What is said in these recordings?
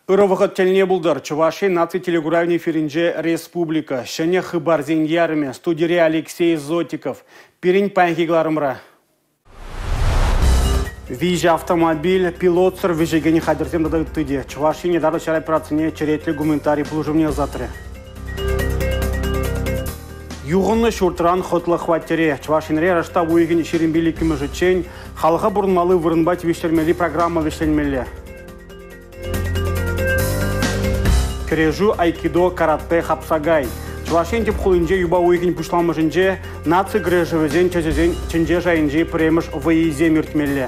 Ырывығыт теліне бұлдар. Чуваши наци телегуравни феринже республика. Шыне хыбарзен ярыме. Студире Алексей Зотиков. Пирин панхигларымра. Вижа автомобиль, пилотсыр вижегені хадерзем дадыттыде. Чуваши недарлы шарай операцияне черетлі гументарий пулжымне затры. Юғынны шуртыран хотлы хваттере. Чувашинре рашта уйгін шерімбелі кімі жычен. Халыға бұрынмалы вырынбать вештермели программа вештермели. Крежу айкидо каратэ хапсагай. Чувашин тип хулынже юба уйгін пушламыжынже наци грежевізен чезезен чынже жайынже премыш выезе мертмелі.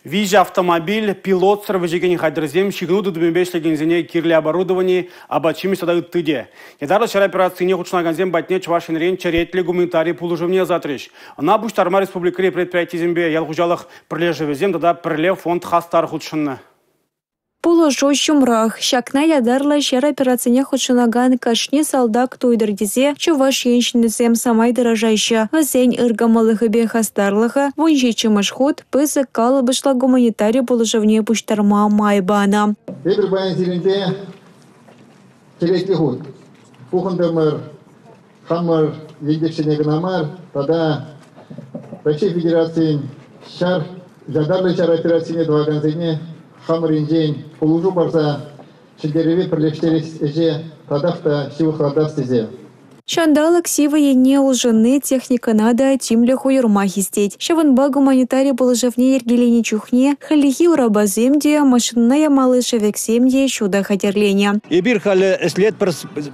Вижа автомобиль, пилот сырвыжеген хайдерзем, шигнуды дүбенбешлегензене кирлі оборудование, абачими садают тыде. Недарлы шар операцияне худшнаганзем батне Чувашинрен черетлі гуманитарий пулыжывне затрыш. Она Буштарма республикари предприятиезембе ялгужалых прилежевезем, дада прилев фонд хастар худшынны. Пулыжу шумрах. Шакна ядарлы шер операцияне худшынаган кашне салдак тойдырдезе Чуваш еншінізем самай дыражайшы. Вазень ыргамалығы бе хастарлығы, вонжечі машхут, пызы калыбышла гуманитарий пулыжывне Буштарма майбана. Эбір баян зелінде келесті худ. Пухындымыр, хамыр, ендекшінегінамар, тада Россия Федерациян шар, жадарлы шар операцияне дуаганзене хамыр инжен пулужу барса, шендереве пірлештерес эже тадақта шивықладас тезе. Шандалык сивы ене улжыны техника надо тимле хуйырма хистеть. Шаванба гуманитарий положевне ергелени чухне, халихи урабаземде, машинная малыша вексемде, чудо хатерления. Ибир хали след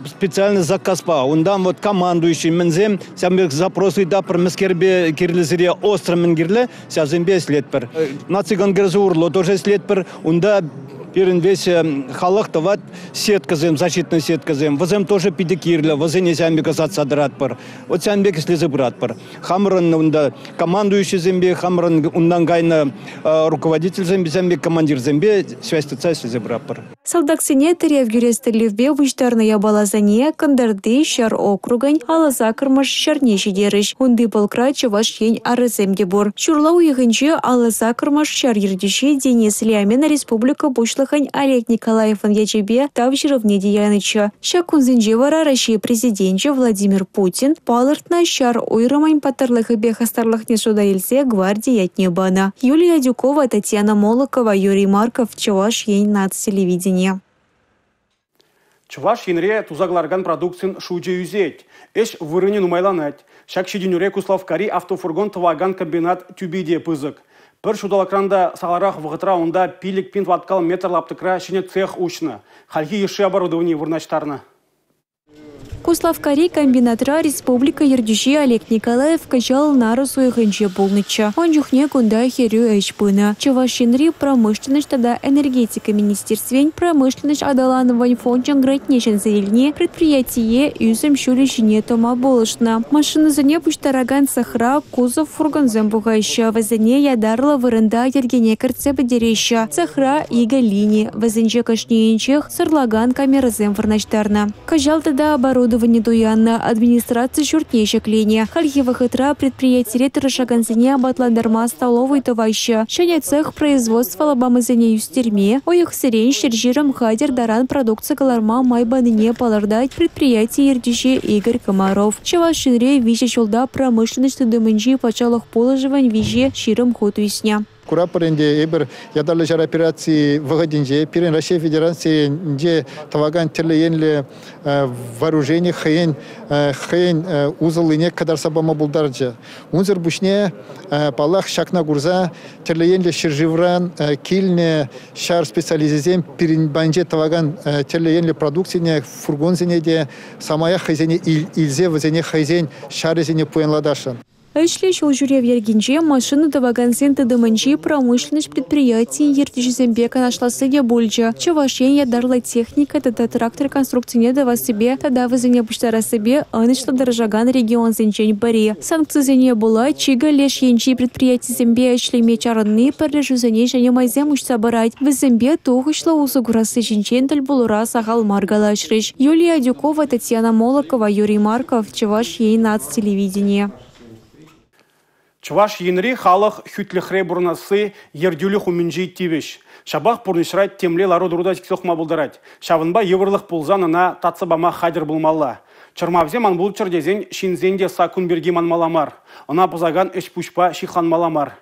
специальный заказ па. Ундам вот командующий мензем, сам запросы да про мескербе кирлизере остро менгирле, сязембе след пер. Нациган герзурло тоже след пер, унда Пирин весь халах тават сетказем, защитная сетказем. Возем тоже педикирля, возене сямбе казаться дратпар. Вот сямбе кислезы братпар. Хамран унда командующий зембе, хамран ундангайна руководитель зембе, сямбе командир зембе, связь слезы братпар. Салдаксене терев гюрестерлевбе вуштарная балазане, кандарды шар округань, алазакармаш шарнеши дерыш. Унды полкра Чуваш ень арыземде бор. Чурла уйгынче алазакармаш шар ердиши Денис Лямина республика Бушлахань Олег Николаевын ячебе тавжировне деяныча. Шакунзынже вара Россия президенче Владимир Путин палыртна шар ойрымань патарлых и бехастарлых не суда елсе гвардия ятне бана. Юлия Дюкова, Татьяна Молокова, Юрий Марков, Чуваш ень нацтелевидение. Чуваш енре тузагларган продукцин шуджи юзеть. Эш вырыне нумайланать. Шак шидинюре Куславкари автофургон тываган комбинат тюбиде пызык. Пір шудалакрандо саларақ вғытра онда пилік пин ваткал метр лаптыкра шыне цех учны. Хальхи еши оборудование вырначтарны. Куславкари комбинатра республика Ердюши Олег Николаев качал нарусу и хэнче полныча. Он жухне кунда херю эшпына. Чувашинри промышленность тада энергетика министерствень промышленность адалановань фончан грантнешен зелени предприятие юзем шулищине тома болышна. Машина зане пуштараган сахра кузов фургонзем бугайща. Вазане ядарла вырында ергене карцебе дереща. Сахра ига лини. Вазенче кашнеенчех сырлаган камеразем вырначтарна. Качал тада оборудование дуянна администрация шуртнейшек линия. Хальхива хытра предприятие Рашаганзине абатландарма столовой товаща. Шаня цех производства лабамызине юстерме. Оих сирень шержиром хадер даран продукция галарма майбаныне палардать предприятие Ердюши Игорь Комаров. Чувашинре вище чулда промышленность дымынжи почалых положивань вище широм ход весня. Курапаренде эбер ядарлы жар операции выгодинже, пирен Россия Федерации нде таваган терлеенле вооружение хэйн узылыне кадар сабама булдарджа. Унзер бушне палах шакна гурза терлеенле ширживран кильне шар специализизем пирен банже таваган терлеенле продукцине фургонзине де самая хайзене илзе вазене хайзен шарезене пуэнладашан. Эшли шулжурев ергенче машины таваганзен тадыманчи промышленность предприятий Ердюшизембека нашла сыне бульджа. Чувашен ядарла техника тада трактор конструкции дава себе, тада вызыне пуштара себе, анышла дорожаган регион зенчень бари. Санкции зене была, чига лишь янчи предприятий зембе эшли мечарны, перлежу зене жене майзем учца барать. В зембе тухышла усугурасы женчен тальбулура сахал маргала шрыш. Юлия Дюкова, Татьяна Молокова, Юрий Марков, Чуваш ей нацтелевидение. Чуваш енри халық хүтліхре бұрнасы ердюлі хуминжи тивеш. Шабах бұрнышрайт темле лару дұруда жіксоқма бұлдарайт. Шавынба еврлық бұлзанына татсыбама хадыр бұлмалла. Чырмавзе ман бұл чырдезен шинзенде сакун берги манмаламар. Она бұзаган үш пұшпа шиханмаламар.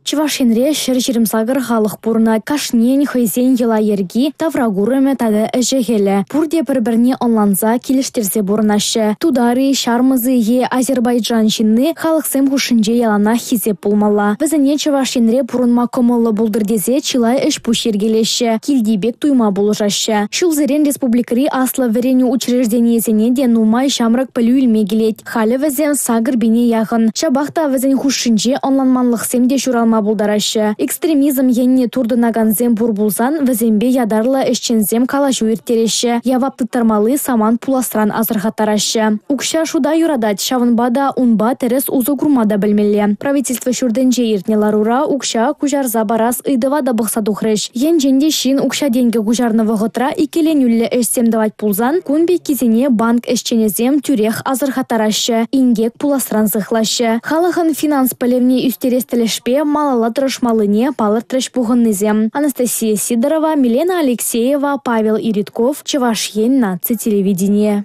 Чувашинре шыр-жирім сағыр халық бұрна кашнен хайзен ела ерги таврагурыме тады әжігелі. Бұрде бір-біріне онланза келіштерзе бұрнашы. Тудары шармызы е Азербайджан жинны халықсым хушынже елана хизеп болмала. Візіне Чувашинре бұрынма комылы бұлдырдезе чилай үш пұш ергелеші. Келдейбек туйма болжашы. Шулзерен республикари аслы вереню учреждениесене де нумай шамрак пілу үлме келет. Халі візен сағыр бене яғын. Шабақта візен хушынже онланманлық семде шурал булдарашы. Экстремизм енне турдынаганзем бурбулзан візембе ядарлы ішчензем калашу ертереші. Явапты тармалы саман пуластран азырхаттарашы. Укша шуда юрадать шавынбада унба терес узы гурмада білмелі. Правительство шурденже ертне ларура укша кужарза барас ыдывада бұқсаду хреш. Ен женде шин укша денге кужарны вғытра икеленюлі эшсемдавать пулзан кунбе кизене банк эшченезем тюрех азырхаттарашы. Ингек пуластран зыхлашы. Халығын финанс пілевне үстерестілішпе малала трошмалыне палыр трэш пуғыннызем. Анастасия Сидорова, Милена Алексеева, Павел Иритков, Чувашьен наци телевидение.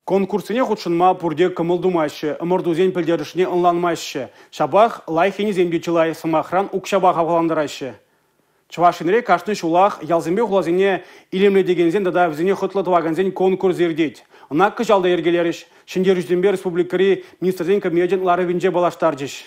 Конкурсыне худшынма пурде кымылдумашы, ымырдузен пілдерішіне ынланмашы. Шабах лайхені зембечілай сымахран укшабах авғаландырашы. Чувашинре кашны шулах ялзембе хулазыне илемле дегензен дада візіне хытлы туаганзен конкурс ердет. Наққы жалда ергелеріш, шындер республикари министрден комедиан лары винже балаштаржыш.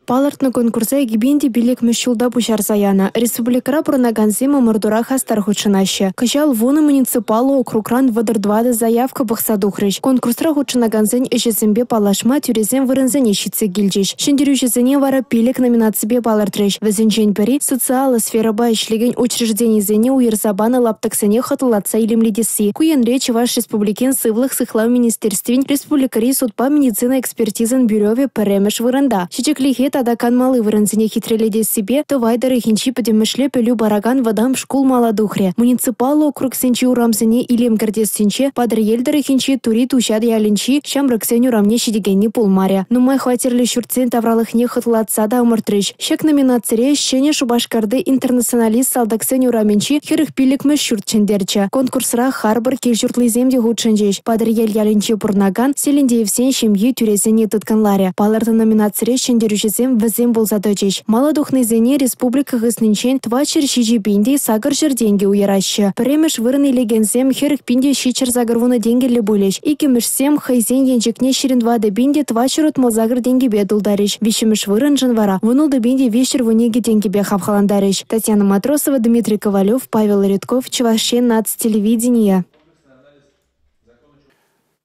Палартны конкурса егибенде билек мүшілда бұшарзаяна. Республикара бұрынаганзем ымырдура хастар худшынашы. Кыжал вуны муниципалы округран вадырдвады заявка бұқсаду хрыш. Конкурсра худшынаганзен эшесембе палашма тюрезен вырынзене шитсе гилжиш. Шендерю жезене вара пилек номинацибе палартрыш. Візенжен пері социалы сфераба ишлеген учрежденизене уерзабаны лаптаксене хатылатса илемледеси. Куенре Чуваш республикен сывлых сыхлау министерствен республикари судпа медицина экспертизен бюрове піремеш вырында. Шичеклихе тада канмалы вырынзене хитреледе себе, то вайдары хинчи подемешле пелю бараган вадам шкул маладухре. Муниципалы округ сенчи урамзене илем гардес сенче, падр елдары хинчи тури тушад ялинчи, шамрыксен урамне шидегенни пулмаря. Нумай хватерлі шурцен тавралыхне хытлатса да умыртрыш. Шек номинацире шене шубашкарды интернационалист салдаксен ураменчи херых пилікмеш шуртчендерча. Конкурсра харбар кельжуртлы земде худшенжеш. Падр ел ялинчи пурнаган, селендеевсен шемье тюрезене тытканларя. Паларты номинацире шендерюжезем візем болзадочеш. Маладухны зене республика гыснынчен твачер шижи бинде сагыр жыр деньги уярашы. Премеш вырны легензем херых пинде шичер загырвуны денгелі болеш. Икемешсем хайзен енжекне шириндвады бинде твачер отмал загыр деньги бедулдареш. Вишемеш вырын жынвара. Вунулды бинде вишер вунеги деньги бе хавхаландареш. Татьяна Матросова, Дмитрий Ковалев, Павел Редков, Чувашьен нац телевидения.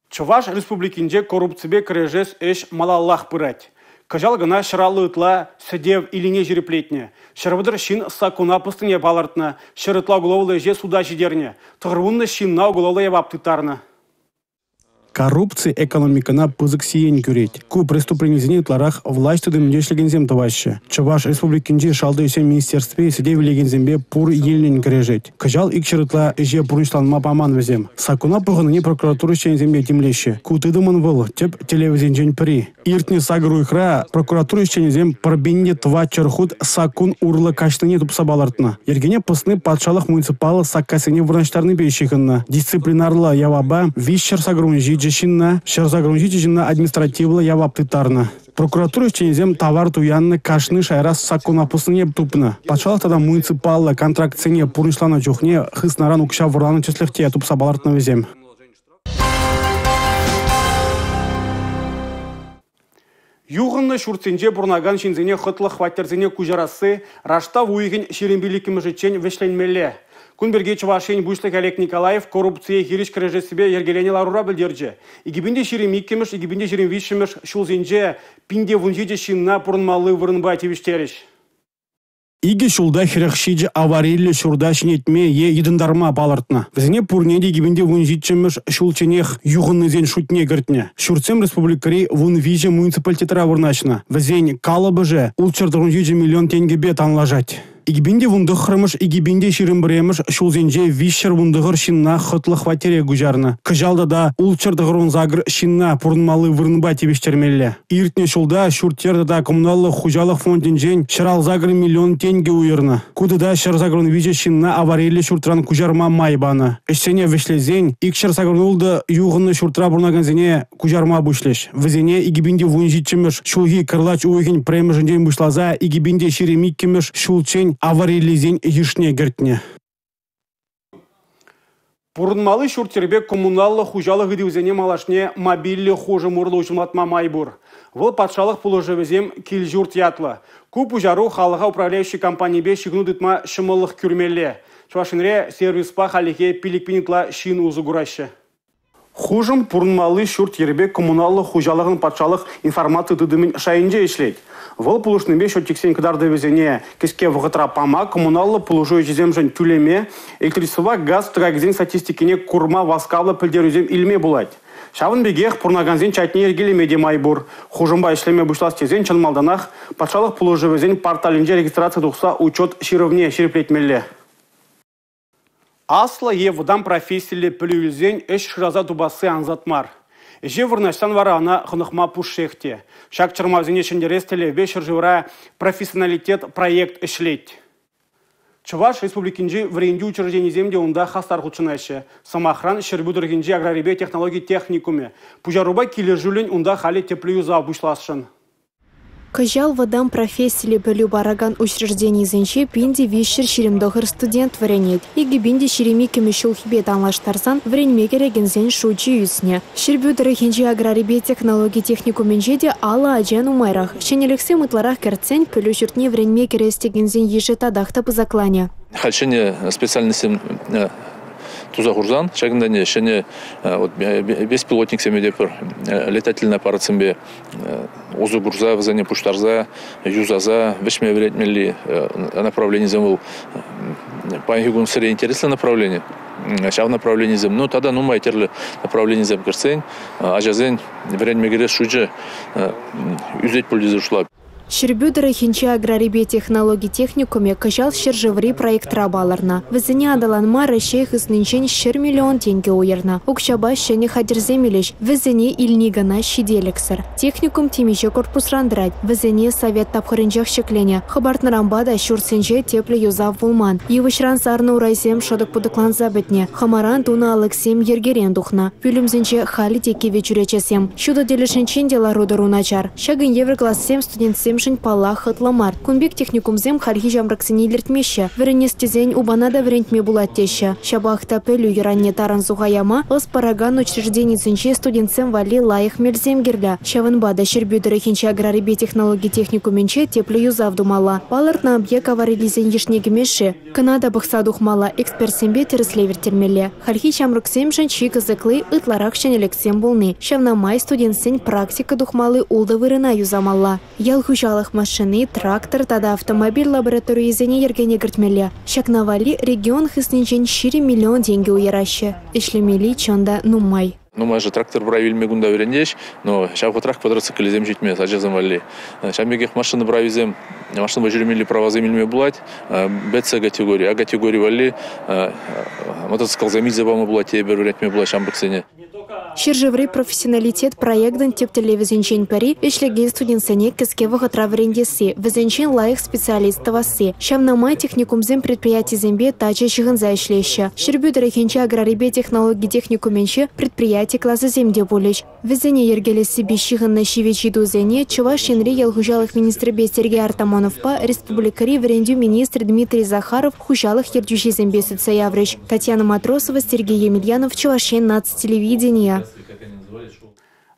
Чуваш республикинде коррупцибе крежес эш малаллах пырать. Кажал гына шыралы ытла сәдев илине жереплетне. Шырвыдыр шин сакуна пыстыне балартна. Шырытла уголовлы же суда жидерне. Тұғырвынны шинна уголовлы яваптытарны. Коррупция экономикана пызык сиен күрет. Ку преступление утларах власть дымдешлегензем товаще. Чуваш республикинде шалды есе министерстве сидев легензембе пур елнен кірежет. Кажал икшырытла же пурнышланма паман везем. Сакуна пығыныне прокуратуры шензембе темлеші. Ку тыдымын выл, теп телевизенжен піри. Иртне сагыру ихра прокуратуры шензем парбенде тва чархут сакун урлы каштыне тупса балартна. Ергене пысны патшалық муниципалы саккасыне вранштарны бейшихынна. Дисциплинарлы яваба вишчер сагрунжи жешинна, шерзагрунжи жешинна административлы яваптытарна. Прокуратура чензем товар туянны кашны шайрас сакуна пысыне тупна. Патшалық тада муниципалы контракцияне пурнышлана чухне хыснаран укша вурланы чеслехте тупса балартна везем. Юғынны шурценже бұрнаган шинзене хытлы хваттерзене кужарасы рашта вуйген шерембилікіміжечен вешленмелі. Күнберге Чувашен Бушлык Олег Николаев коррупция хириш крыже себе ергелене ларура білдерже. Игибінде шеремиккеміш, игибінде шеремвишіміш шулзенже пинде вунжиде шинна пұрынмалы вырынба тевіштеріш. Иге шулда хирахшиджи аварилли шурда шинетме е едіндарма балартна. Візіне пурнеде гибінде вунжитчеміш шулченех юғыннызен шутне гіртне. Шурцем республикари вунвиже муниципалитетра вырначна. Візен калыбы же улчырдырунжиджи миллион теңгебе танлажать. Игибинде вундых хрымыш, игибинде ширим бремыш, шулзенже вишер вундығыр шинна хытлы хватере гужарны. Кыжалда да улчырдығырун загыр шинна пурнмалы вырнба тебештермелле. Иртне шулда шуртерда да коммуналлы хужалық фондинжен шырал загыр миллион тенге уйырны. Куды да шыр загырын виже шинна аварилі шуртран кужарма майбаны. Эшсене вешлезен, ик шыр загырнулды юғынны шуртра бурнаганзене кужарма бушлеш. Візене игибинде вунжитчимыш, шулги кырлач уйген премежінден бушлаза, игибинде ширемиккимыш, шулчен аварилизен ешне гертне. Пурнмалы шуртербе коммуналлы хужалық идеузене малашне мобильлі хожы мурлы учыматма майбур. Выл патшалық пулыжывезем кил журт ятлы. Куп ужару халыға управляющий компаниябе шигну дытма шымылық күрмелле. Чувашинре сервиспа халике пиликпинитла шин узы гурашы. Хужым пурнмалы шуртербе коммуналлы хужалығын патшалық информация дыдымын шайынже ишлейд. Выл пулышнымбе шоттексен кыдарды везене кеске вғытра пама коммуналлы пулыжу жеземжен тюлеме, электричество газ тырагзен статистикине курма васкавлы пілдерузем илме булайд. Шавын бегех пурнаганзен чатне ергелеме де майбур. Хужымба ишлеме бушлас тезен чынмалданах патшалық пулыжу везен порталинже регистрация тухса учет шировне ширеплетмелле. Асла евудан профессияле пілюлзен эш шыраза дубасы анзатмар. Же вырнаштан вара ана хынықма пушшехте. Шак чырмавзене шендерестеле вешер живра профессионалитет проект ишлеть. Чуваш республикинжи вренди учреждений земде унда хастар хучынайшы. Самохран шербюдергинжи аграрибе технологии техникуме. Пужаруба килержулен унда хали теплюза бушласшын. Кыжал вадам профессили пөлю бараган учреждений зенче пинди вишер ширимдохыр студент варенет. Иги бинди ширими кемешул хибет анлаштарсан вренме керегензен шучи юсне. Шербюдері хенжи аграрибе технологии техникуменжеде ала аджан умайрах. Шенелексе мытларах керцен пөлю журтне вренме керестегензен ежи тадахта пызаклане. Хальшене специальностям Тузагурзан, шагындане шене беспилотник семедепер летательный аппарат сембе узу гурза, вазане пуштарза, юзаза, вешме вредмели направление земл. По-моему, сырее интересное направление. Шав направление зем. Ну тогда майтерли направление зем керсень, а жазень вредме герес шудже юзеть пользу шла. Шербюдері хинчи аграрибе технологии техникуме кыжал шержеври проект рабаларна. Візіне адаланма рашейх иснинчен шер миллион тенге уерна. Укшаба шене хадерземелеш. Візіне ильнигана шиделексер. Техникум тимеше корпус рандырать. Візіне совет тапхырынжақ шеклене. Хабартнарамбада шурсенже тепле юзав вулман. Евышран сарны урайзем шодық пудыклан забетне. Хамаран туна алексем ергерен духна. Пюлімзенче хали теке вечуречесем. Шуда делешенчен дела рудару начар. Шагын евр класс 7 студентсем жын пала хытламар. Кунбек техникумзем хархи жамраксыне лертмеше. Веренестезен убанада верентме булаттеше. Шабахта пелю яранне таран зугаяма, ос параган учреждений цинче студентсем вали лайых мельзем герля. Шавынбада шербюдері хинче аграрибе технологии техникуменче тепле юзав думала. Палырт на объек аварилизен ешнегемеше. Канада бахса духмала экспертсембе тереслевер термеле. Хархи жамраксем жын чик ызыклы ытларак шенелексем булны. Шавнамай студентсен практика духмалы улды вырына юзамалла. Ялхужалых машины, трактор, тада автомобиль лаборатории зене ергене гертмеле. Шакнавали регион хыснинчен шире миллион деньги уяраще. Ишлемели чонда нумай. Ну, же трактор бравил мегунда верендеш, но сейчас трак квадроцикл зем житме, сажезем вали. Сейчас мегих машины бравизем, машины бажиримили права земельме булать, БЦ категории, А категории вали, мотоцикл замизе бама булать, ебер верентме булать шамбаксене. Шержеврей профессионалитет проектдан тептеле везенчен пари, ишлеген студентсене кеске вахатра врендеси, везенчен лайых специалистовасы. Шамнамай техникумзем предприятий зембе тача чыгынза ишлеща. Шербюдері хенче аграрибе технологии техникуменче предприятий класса земде болеч. Везене ергелеси бещигынна шивечи дузене, Чуваш енри ялхужалых министрбе Сергей Артамоновпа, республикари врендю министр Дмитрий Захаров хужалых ердюши зембе соцаяврыч. Татьяна Матросова, Сергей Емельянов, Чувашен нацтелевидения.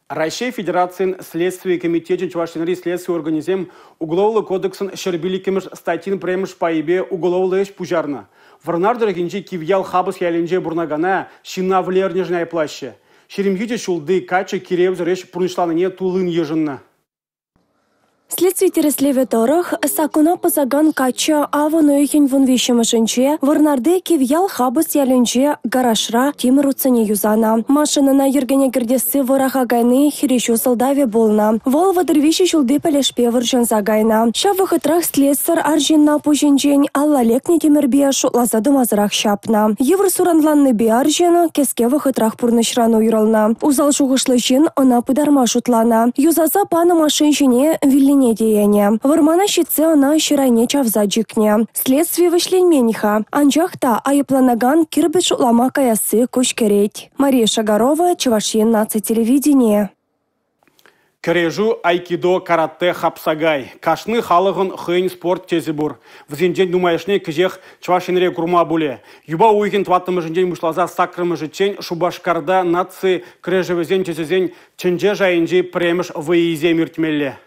Россия Федерациян Следствие комитете Чувашинри следствие организем уголовный кодексын шербиликемеш статин премеш пайбе уголовный эш пужарна. Варнардер генчи кивял хабас яленже бурнагана шина влернежная плаще. Шеремьюте шулды кача киревз реш пурнышланыне тулын ежынна. Следствие тереслеве торых, сакуна позаган кача аванойхин вон вещемашинче, варнарде кивял хабас ялюнче гарашра тимруцане юзана. Машина на ергене гердесы вораха гайны хирещу солдаве болна. Вол вадырвище шулды палешпе варжан загайна. Ша выхытрах следствор аржин на пужинчень, алла лекне тимербе шутлаза думазрах шапна. Евр суранланны бе аржин, кеске выхытрах пурнышрану юрална. Узал шугышлышин, она пыдарма шутлана. Юзаза пана машинчине вильни деяния. Вармана щице она щирайне чавзаджикне. Следствие вышленмениха. Анжахта айпланаган кирбет шутлама каясы кушкереть. Мария Шагарова, Чувашин, Наци телевидение. Кережу, айкидо, карате, хапсагай. Кашны халығын хыйн спорт тезібур. Візенден думаешне кіжех Чувашинре курма буле. Юба уйген тваттымы жінден мұшлаза сакрымы жітчен Шубашкарда наци крежевізен тезізен чынже жайынжи премеш выезе мертмелле.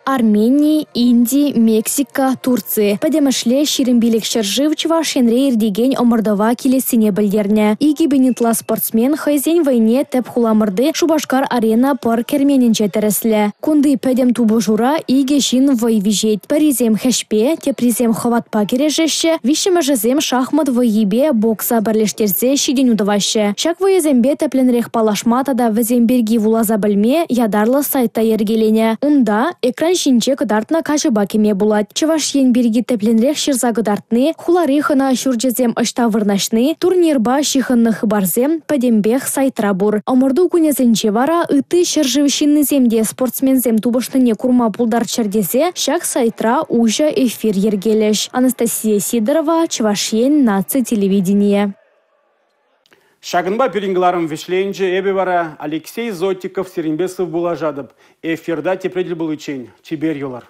Армения, Индия, Мексика, Турция. Падемашле ширинбилик шаржив Чувашинре ирдеген омырдава келесіне білдерне. Иги бенитла спортсмен хайзен войне теп хуламырды Шубашкар арена пар керменінче тәріслі. Кунды падем тубу жура иги жин вайвижет. Паризем хэшпе, тепризем хаватпа кережеші, вишімажызем шахмат вайибе бокса бірлештерзе шиден удавашы. Шак вайезембе тепленрех палашматада віземберги вулаза білме ядарлы сайта ергелене. Унда экран шинче кыдартна кашыба кеме булат. Чувашин берги тепленрех ширза кыдартны, хуларыхына шуржезем ыштавырнашны, турнирба шихынны хыбарзем, падембех сайтрабур. Омырду күнезенче вара ыты шыржывшинны земде спортсмензем тубышныне курма пулдар чардезе, шак сайтра ужа эфир ергелеш. Анастасия Сидорова, Чувашин, Наци телевидение. Шагынба перенгіларым вешленже эбе бара Алексей Зотиков Серенбесов булажадып. Эфирда тепредель был учень. Чибер юлар.